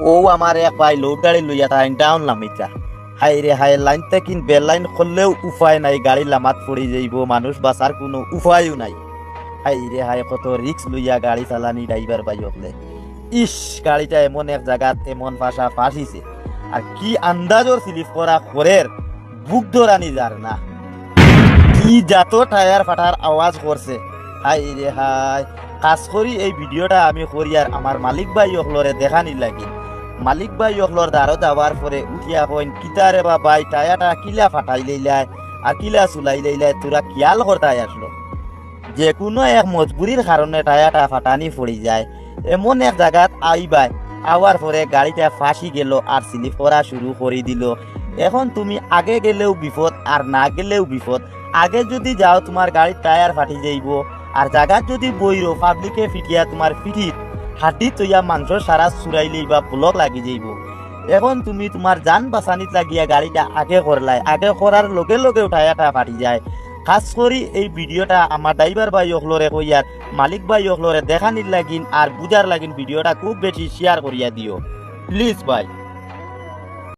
ও আমার এক ভাই লোড গাড়ি লইয়া তাই ডাউন নামিতা। হাই রে হাই, লাইন কিন বেল লাইন করলেও উপায় নাই, গাড়ি লামাত পড়ে যাইব, মানুষ বাঁচার কোনো উপায়ও নাই। হাই রে হাই, কত রিক্স লইয়া গাড়ি চালানি ড্রাইভার ভাই হলে। ইস, গাড়িটা এমন এক জায়গাত এমন ফাঁসা ফাঁসিছে, আর কি আন্দাজর স্লিপ করা খরের বুক ধরানি যার না, কি জাত টায়ার ফাটার আওয়াজ করছে। হাই রে হাই, কাজ করি এই ভিডিওটা আমি করি আর আমার মালিক ভাই অকলরে দেখানি লাগি। মালিক ভাই অকলর দ্বারো যাওয়ার পরে উঠিয়া কইন, কিতারে বা ভাই টায়ারটা কিলা ফাটাই লইলাই আর কিলা চুলাই লইলাই, তোরা খেয়াল করতাই আসলো। যে কোনো এক মজবুরির কারণে টায়ারটা ফাটানি পড়ে যায়, এমন এক জায়গাত আইবাই, আওয়ার পরে গাড়িটা ফাঁসি গেল আর স্লিপ করা শুরু করে দিল। এখন তুমি আগে গেলেও বিপদ আর না গেলেও বিপদ। আগে যদি যাও তোমার গাড়ির টায়ার ফাটি যাইব, আর জায়গাত যদি বইরো পাবলিকে ফিটিয়া তোমার ফিটিত হাঁটি তৈয়া মাংস সারা চুরাইলেই বা ব্লক লাগি যাইব। এখন তুমি তোমার যান বাঁচানিত লাগিয়া গাড়িটা আগে করলাই, আগে করার লগে লগেও টায়ারটা ফাটি যায়। খাস করি এই ভিডিওটা আমার ড্রাইভার ভাই অকলরে কইয়ার মালিক ভাই অকলরে দেখানির লাগিন আর বুঝার লাগিন ভিডিওটা খুব বেশি শেয়ার করিয়া দিও প্লিজ ভাই।